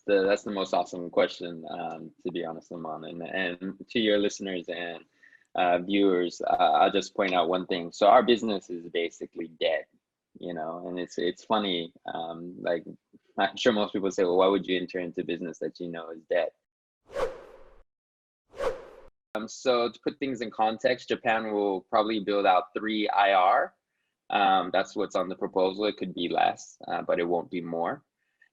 that's the most awesome question, to be honest, Aman. And to your listeners and viewers, I'll just point out one thing. So our business is basically dead, and it's funny. Like I'm sure most people say, well, why would you enter into business that you know is dead? So to put things in context, Japan will probably build out 3 IR. That's what's on the proposal. It could be less, but it won't be more.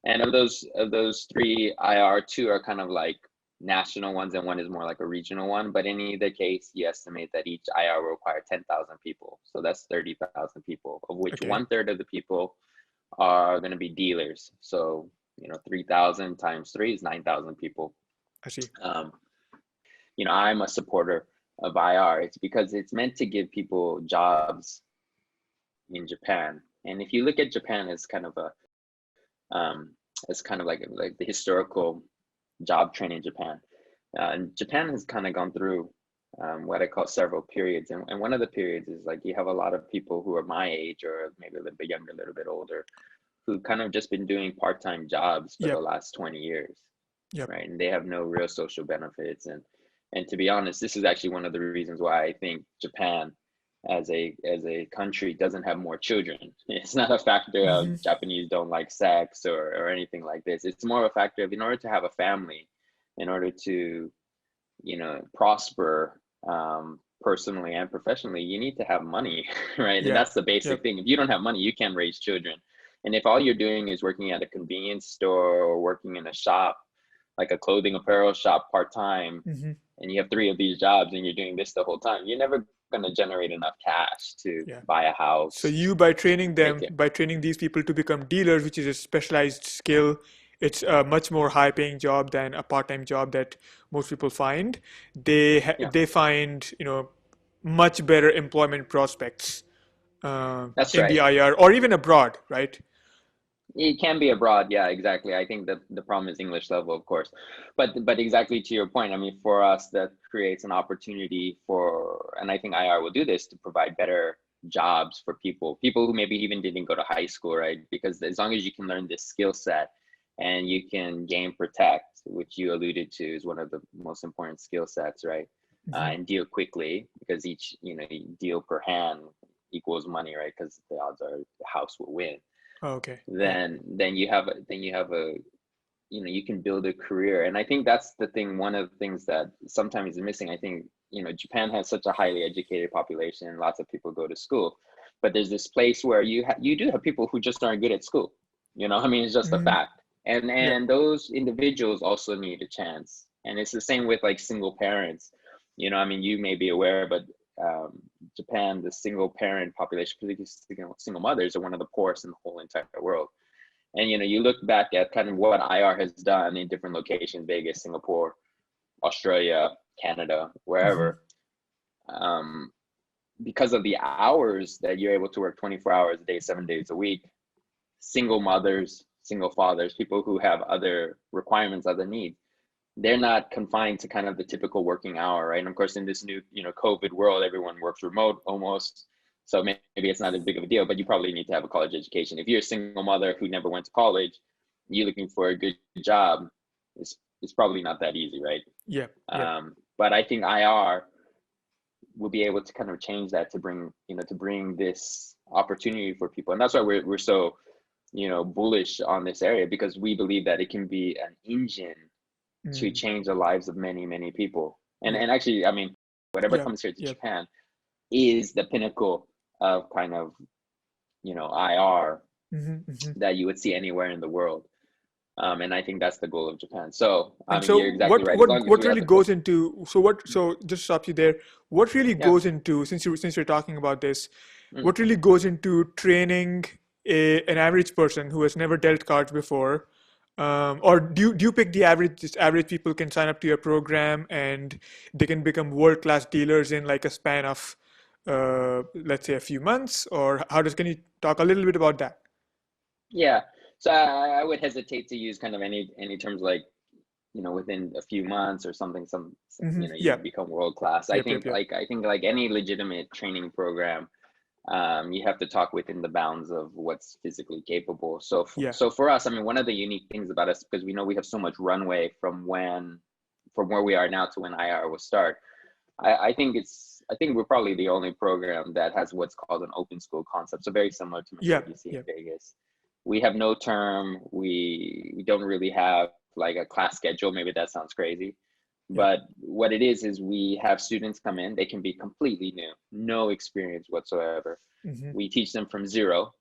And of those 3 IR, 2 are kind of like national ones, and one is more like a regional one. But in either case, you estimate that each IR will require 10,000 people. So that's 30,000 people, of which Okay, 1/3 of the people are going to be dealers. So 3,000 times 3 is 9,000 people. I see. Um, I'm a supporter of IR. It's because it's meant to give people jobs in Japan. And if you look at Japan as kind of like the historical job training in Japan, and Japan has kind of gone through what I call several periods. And one of the periods is like you have a lot of people who are my age or maybe a little bit younger, a little bit older, who kind of just been doing part-time jobs for the Yep, last 20 years, yep. right? And they have no real social benefits. And to be honest, this is actually one of the reasons why I think Japan as a country doesn't have more children. It's not a factor of Hmm. Japanese don't like sex or anything like this. It's more a factor of, in order to have a family, in order to prosper, personally and professionally, you need to have money, right? And Yeah, that's the basic yep. thing. If you don't have money, you can't raise children. And if all you're doing is working at a convenience store or working in a shop, like a clothing apparel shop part time, Hmm. and you have 3 of these jobs and you're doing this the whole time, you're never going to generate enough cash to Yeah. buy a So house, you, by to training take them, it. by training these people to become dealers, which is a specialized skill, it's a much more high-paying job than a part-time job that most people find. Yeah, They find, much better employment prospects that's in the right. IR or even abroad, right? It can be abroad, yeah, exactly. I think that the problem is English level, of course, but exactly to your point. I mean, for us, that creates an opportunity for, and I think IR will do this to provide better jobs for people who maybe even didn't go to high school, right? Because as long as you can learn this skill set and you can gain protect, which you alluded to is one of the most important skill sets, right? Hmm. And deal quickly, because each deal per hand equals money, right? Because the odds are the house will win. Okay. Yeah. Then you have a you can build a career. And I think that's the thing, one of the things that sometimes is missing. I think Japan has such a highly educated population, lots of people go to school, but there's this place where you do have people who just aren't good at school. I mean, it's just a Hmm. fact. and Yeah. and those individuals also need a chance. And it's the same with like single parents. I mean, you may be aware, but Japan, the single parent population, particularly single mothers, are one of the poorest in the whole entire world. And you look back at kind of what IR has done in different locations: Vegas, Singapore, Australia, Canada, Hmm. wherever. Um, because of the hours that you're able to work 24 hours a day, 7 days a week, single mothers, single fathers, people who have other requirements, other needs, they're not confined to kind of the typical working hour, right? And of course, in this new, COVID world, everyone works remote almost. So maybe it's not as big of a deal, but you probably need to have a college education. If you're a single mother who never went to college, you looking for a good job, it's probably not that easy, right? Yeah. Yeah. But I think IR will be able to kind of change that, to bring this opportunity for people. And that's why we're so, bullish on this area, because we believe that it can be an engine to Mm. change the lives of many, many people. And Yeah. and actually, I mean, whatever Yeah. comes here to Yeah. Japan is the pinnacle of kind of, IR Hmm. Hmm. that you would see anywhere in the world. And I think that's the goal of Japan. So, I And mean, so you're exactly what right. As what long as what we have really the goes culture. into so just stop you there. What really Yeah. goes into, since you're talking about this, Mm. what really goes into training an average person who has never dealt cards before? Or do you pick the average, just average people can sign up to your program and they can become world class dealers in like a span of let's say a few months? Or how does, can you talk a little bit about that? Yeah. So I would hesitate to use kind of any terms like, within a few months or something, Hmm. you Yeah. become world class. I Yep. think Yep. Yep. like I think like any legitimate training program, You have to talk within the bounds of what's physically capable. So, Yeah. so for us, I mean, one of the unique things about us, because we know we have so much runway from where we are now to when IR will start. I think we're probably the only program that has what's called an open school concept. So very similar to maybe Yeah. what you see in Yeah. Vegas. We have no term. We don't really have like a class schedule. Maybe that sounds crazy, Yeah. but what it is we have students come in. They can be completely new, no experience whatsoever. Hmm. We teach them from zero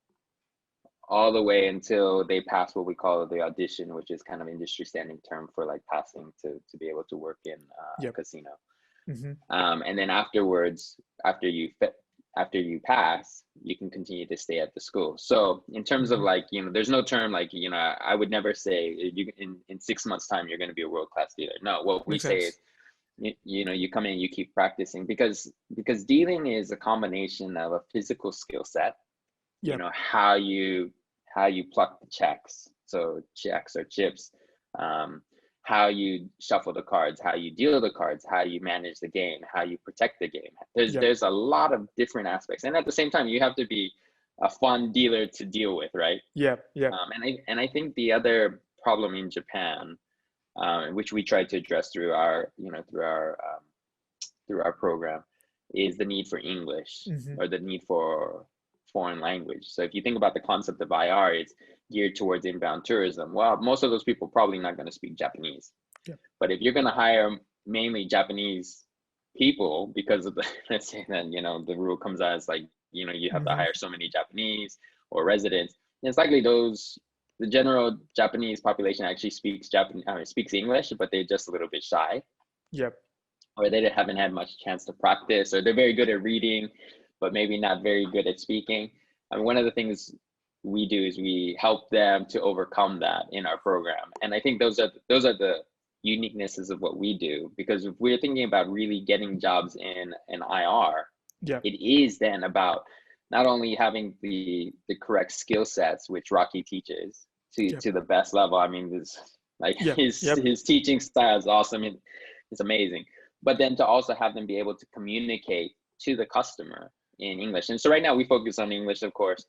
all the way until they pass what we call the audition, which is kind of industry standing term for like passing to be able to work in a Yep. casino. Hmm. And then afterwards, after you after you pass, you can continue to stay at the school. So in terms of Hmm. like, there's no term like, I would never say you in 6 months time you're going to be a world class dealer. No, what we Makes say is sense. you come in, you keep practicing, because dealing is a combination of a physical skill set, Yep. how you pluck the checks, so checks or chips, um, how you shuffle the cards, how you deal the cards, how you manage the game, how you protect the game. there's Yep. there's a lot of different aspects, and at the same time you have to be a fun dealer to deal with, right? Yep. Yep. And I think the other problem in Japan, which we tried to address through our through our program, is the need for English, Hmm. or the need for foreign language. So if you think about the concept of IR, it's geared towards inbound tourism. Well, most of those people probably not going to speak Japanese. Yep. But if you're going to hire mainly Japanese people, because of the, let's say that, the rule comes out as like, you have to Hmm. hire so many Japanese or residents, it's likely the general Japanese population actually speaks English, but they're just a little bit shy, Yep. or they haven't had much chance to practice, or they're very good at reading, but maybe not very good at speaking. I mean, one of the things we do is we help them to overcome that in our program. And I think those are the uniquenesses of what we do, because if we're thinking about really getting jobs in an IR, Yep. it is then about not only having the correct skill sets, which Rocky teaches Yep. to the best level. I mean, this like Yep. his Yep. his teaching style is awesome. It's amazing. But then to also have them be able to communicate to the customer in English. And so right now we focus on English, of course,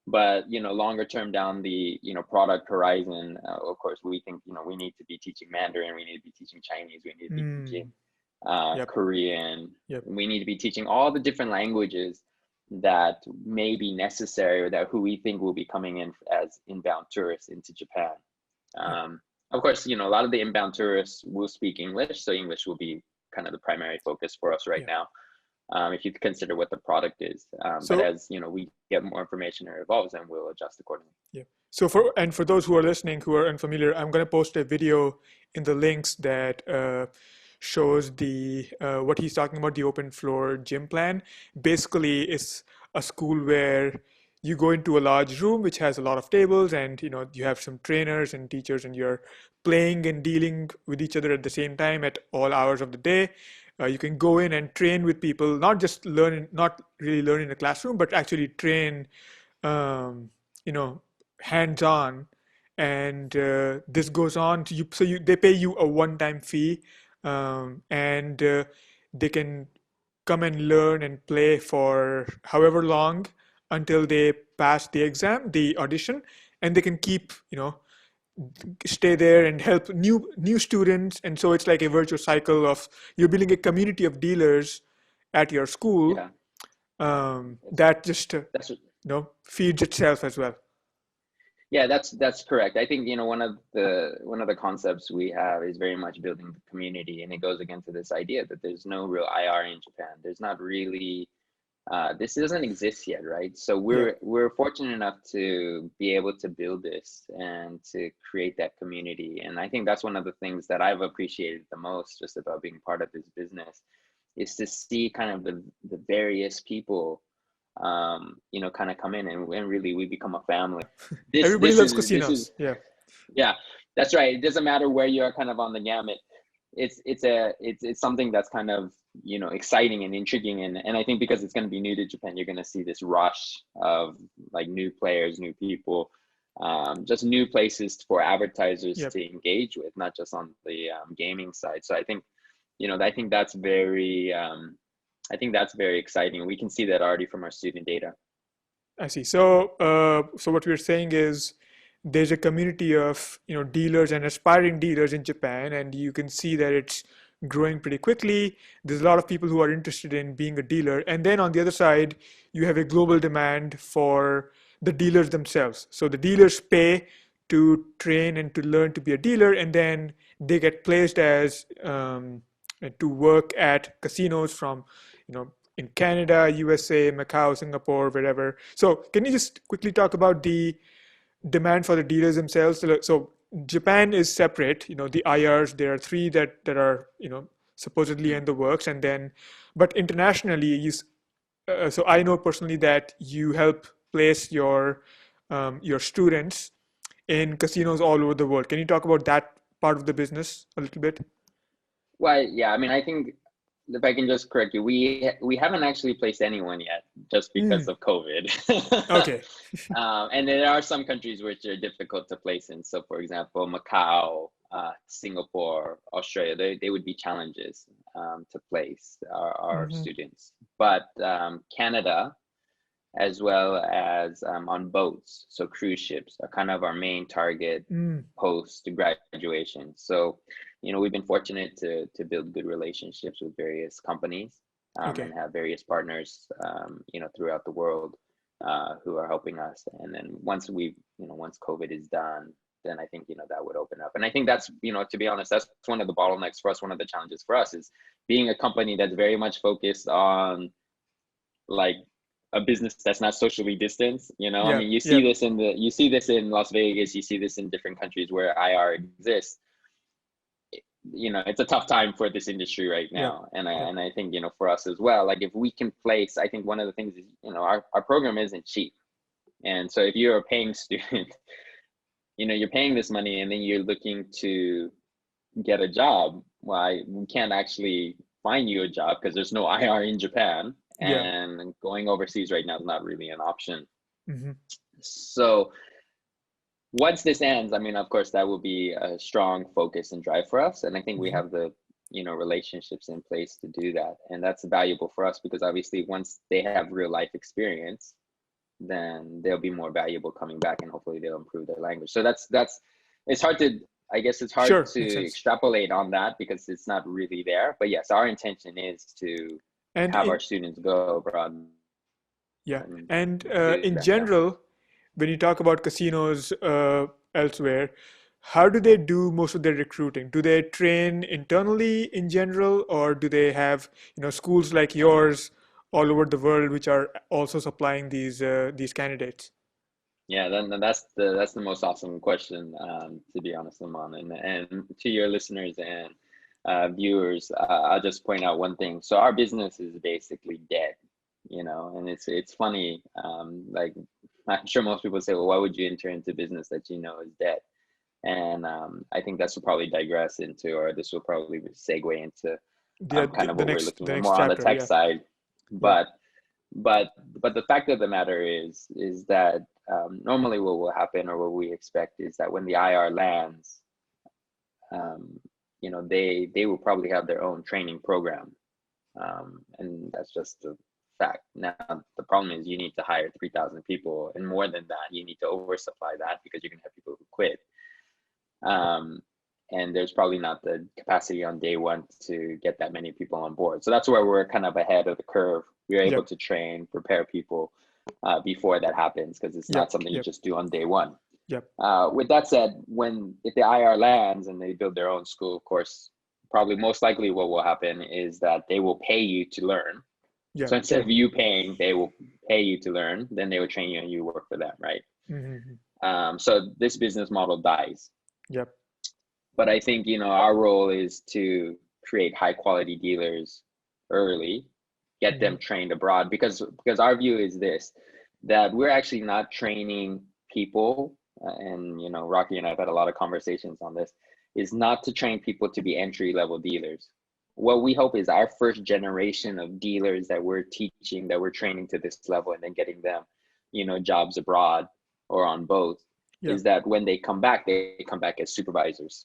but longer term down the product horizon, of course, we think we need to be teaching Mandarin, we need to be teaching Chinese, we need to be teaching Mm. Yep. Korean. Yep. We need to be teaching all the different languages that may be necessary, or that who we think will be coming in as inbound tourists into Japan. Yep. Of course, a lot of the inbound tourists will speak English, so English will be kind of the primary focus for us right Yep. now. If you consider what the product is, but So as we get more information or evolves, then we'll adjust accordingly. yeah. So for those who are listening who are unfamiliar, I'm going to post a video in the links that shows the what he's talking about, the open floor gym plan. Basically, it's a school where you go into a large room which has a lot of tables, and you have some trainers and teachers, and you're playing and dealing with each other at the same time at all hours of the day. You can go in and train with people, not just not really learn in a classroom, but actually train um, you know, hands on. And this goes on to you. So they pay you a one-time fee, and they can come and learn and play for however long until they pass the exam, the audition, and they can keep, stay there and help new students. And so it's like a virtuous cycle of you're building a community of dealers at your school Yeah, that's that just that's feeds itself as well. yeah, that's correct. I think one of the concepts we have is very much building the community, and it goes again to this idea that there's no real IR in Japan. There's not really this doesn't exist yet, right? So Yeah. we're fortunate enough to be able to build this and to create that community. And I think that's one of the things that I've appreciated the most just about being part of this business, is to see kind of the various people kind of come in, and really we become a family. This Everybody this loves is this is casinos. Yeah. Yeah, that's right. It doesn't matter where you are kind of on the gamut. It's something that's kind of exciting and intriguing, and I think because it's going to be new to Japan, you're going to see this rush of like new players, new people, just new places for advertisers Yep. to engage with, not just on the gaming side. So I think I think that's very exciting. We can see that already from our student data. I see. So what we're saying is there's a community of, dealers and aspiring dealers in Japan, and you can see that it's growing pretty quickly. There's a lot of people who are interested in being a dealer. And then on the other side, you have a global demand for the dealers themselves. So the dealers pay to train and to learn to be a dealer, and then they get placed as to work at casinos from, in Canada, USA, Macau, Singapore, wherever. So can you just quickly talk about the demand for the dealers themselves? So Japan is separate. The IRs. There are three that are supposedly in the works, and then, but internationally, so I know personally that you help place your students in casinos all over the world. Can you talk about that part of the business a little bit? Well, yeah, I mean, I think if I can just correct you, we haven't actually placed anyone yet just because Mm, of COVID. okay. And there are some countries which are difficult to place in. So, for example, Macau, Singapore, Australia, they would be challenges to place our Hmm. students. But Canada, as well as on boats. So cruise ships are kind of our main target Mm, post graduation. So, we've been fortunate to build good relationships with various companies and okay. have various partners, throughout the world who are helping us. And then once COVID is done, then I think, that would open up. And I think that's, to be honest, that's one of the bottlenecks for us. One of the challenges for us is being a company that's very much focused on like a business that's not socially distanced. I mean, Yep. Yep. you see this in Las Vegas, you see this in different countries where IR exists. It's a tough time for this industry right Yep. now. And Yep. I think, for us as well, like if we can place, I think one of the things is, our program isn't cheap. And so if you're a paying student, you're paying this money and then you're looking to get a job. Well, we can't actually find you a job because there's no IR in Japan, Yeah. and going overseas right now is not really an option. Hmm. So once this ends, I mean, of course, that will be a strong focus and drive for us. And I think we Hmm. have the, relationships in place to do that. And that's valuable for us because obviously once they have real life experience, then they'll be more valuable coming back and hopefully they'll improve their language. So it's hard to, I guess it's hard Sure. Makes to sense. extrapolate on that because it's not really there. But yes, our intention is to And have our in students go abroad Yeah, and and do in that. Yeah. general, when you talk about casinos elsewhere, how do they do most of their recruiting? Do they train internally in general, or do they have, schools like yours all over the world which are also supplying these candidates? Yeah, then that's the most awesome question, to be honest, Aman. And to your listeners and viewers, I'll just point out one thing. So our business is basically dead, and it's funny. Like I'm sure most people say, well, why would you enter into business that you know is dead? And I think this will probably digress into, or this will probably segue into The kind of the what we're next looking the at next more on the chapter, tech yeah, side. yeah. But but but the fact of the matter is that normally what will happen or what we expect is that when the IR lands, um, they will probably have their own training program, and that's just a fact. Now the problem is you need to hire 3,000 people, and more than that, you need to oversupply that because you're gonna have people who quit. Um, and there's probably not the capacity on day one to get that many people on board. So that's where we're kind of ahead of the curve. We're able Yep, to train, prepare people before that happens because it's not yep, something you yep, just do on day one. yep. With that said, if the IR lands and they build their own school, of course, probably most likely what will happen is that they will pay you to learn. Yeah, So instead yeah. of you paying, they will pay you to learn. Then they will train you and you work for them, right? Hmm. So this business model dies. Yep. But I think, our role is to create high quality dealers early, get Hmm. them trained abroad because our view is this, that we're actually not training people, and Rocky and I've had a lot of conversations on this, is not to train people to be entry level dealers. What we hope is our first generation of dealers that we're teaching, that we're training to this level and then getting them, jobs abroad or on both, is Yep. that when they come back as supervisors.